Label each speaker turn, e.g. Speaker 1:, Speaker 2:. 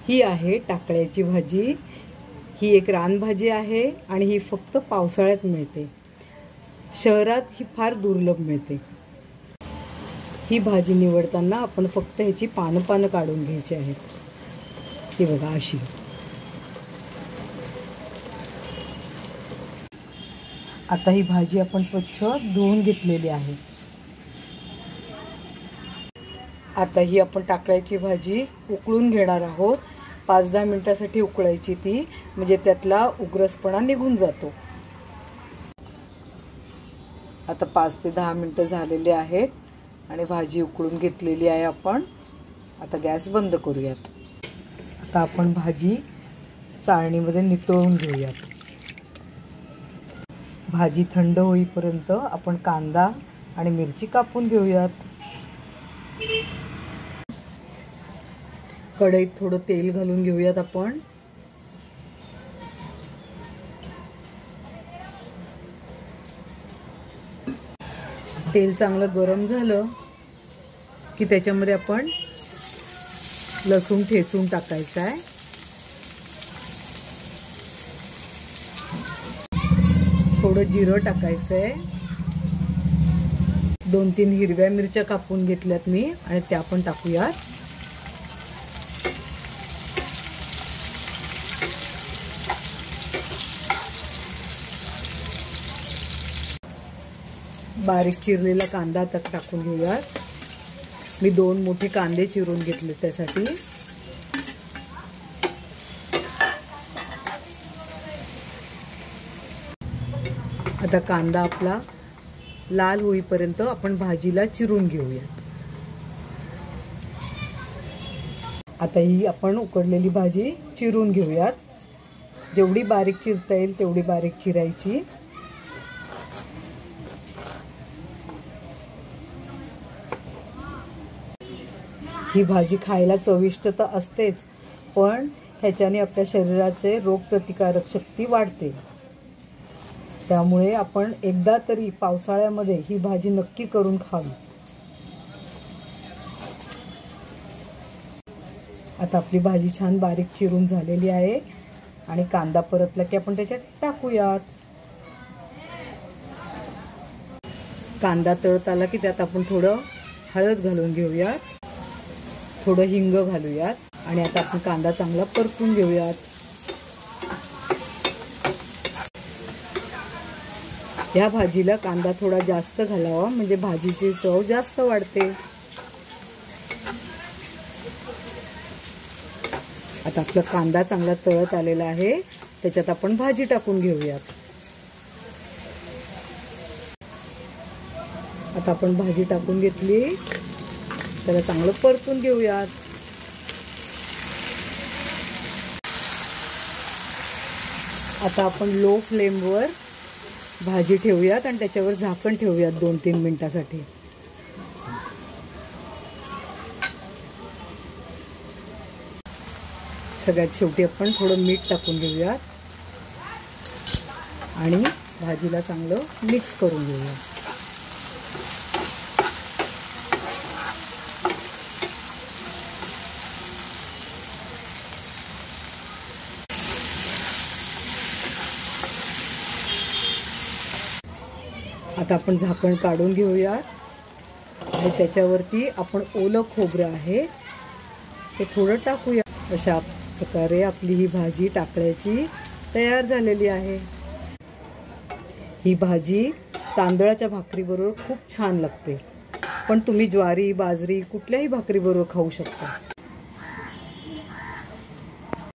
Speaker 1: ही आहे टाकळ्याची भाजी। ही एक रानभाजी आहे आणि ही फक्त पावसाळ्यात मिळते। शहरात ही फार दुर्लभ मिळते। ही भाजी निवडताना आपण फक्त ह्याची पानं काढून घ्यायची आहेत। ही बघा अशी। आता ही भाजी आपण स्वच्छ धुवून घेतलेली आहे। आता ही आपण टाकळ्याची भाजी उकळून घेणार आहोत। 5-10 मिनिटांसाठी उकळायची ती, म्हणजे त्यातला उग्रसपणा निघून जातो। आता 5 ते 10 मिनिटं झालेली आहेत आणि भाजी उकळून घेतलेली आहे आपण। आता गॅस बंद करूयात। आता आपण भाजी चाळणीमध्ये नितळून घेऊयात। भाजी थंड होईपर्यंत आपण कांदा आणि मिरची कापून घेऊयात। कढईत थोडं तेल घालून घेऊयात आपण। तेल चांगलं गरम झालं की त्याच्यामध्ये आपण लसूण ठेचून टाकायचा आहे। थोडं जिरं टाकायचं आहे। 2-3 हिरव्या मिरच्या कापून घेतल्यात मी आणि त्या पण टाकूयात। बारीक चिरलेला कांदा त्यात टाकून घेऊयात। मी 2 मोठे कांदे चिरून घेतले त्यासाठी। आता कांदा आपला लाल होईपर्यंत आपण भाजीला चिरून घेऊयात। आता ही आपण उकडलेली भाजी चिरून घेऊयात। जेवढी बारीक चिरता येईल तेवढी बारीक चिरायची। ही भाजी खायला चविष्ट तर असतेच, पण ह्याच्याने आपल्या शरीराचे रोगप्रतिकारक शक्ती वाढते। त्यामुळे आपण एकदा तरी पावसाळ्यामध्ये ही भाजी नक्की करून खावी। आता आपली भाजी छान बारीक चिरून झालेली आहे आणि कांदा परतला की आपण त्याच्यात टाकूयात। कांदा तळत आला की त्यात आपण थोडं हळद घालून घेऊयात, थोडं हिंग घालूयात आणि आता आपण कांदा चांगला परतून घेऊयात। या भाजीला कांदा थोडा जास्त घालावा, म्हणजे भाजीची चव जास्त वाढते। आता आपला कांदा चांगला तळत आलेला आहे, त्याच्यात आपण भाजी टाकून घेऊयात। आता आपण भाजी टाकून घेतली, त्याला चांगलं परतून घेऊयात। आता आपण लो फ्लेमवर भाजी ठेवूयात आणि त्याच्यावर झाकण ठेवूयात 2-3 मिनिटांसाठी। सगळ्यात शेवटी आपण थोडं मीठ टाकून घेऊयात आणि भाजीला चांगलं मिक्स करून घेऊयात। आता आपण झाकण काढून घेऊयात आणि त्याच्यावरती आपण ओलं खोबरं आहे ते थोडं टाकूया। अशा प्रकारे आपली ही भाजी टाकळ्याची तयार झालेली आहे। ही भाजी तांदळाच्या भाकरीबरोबर खूप छान लागते, पण तुम्ही ज्वारी, बाजरी कुठल्याही भाकरीबरोबर खाऊ शकता।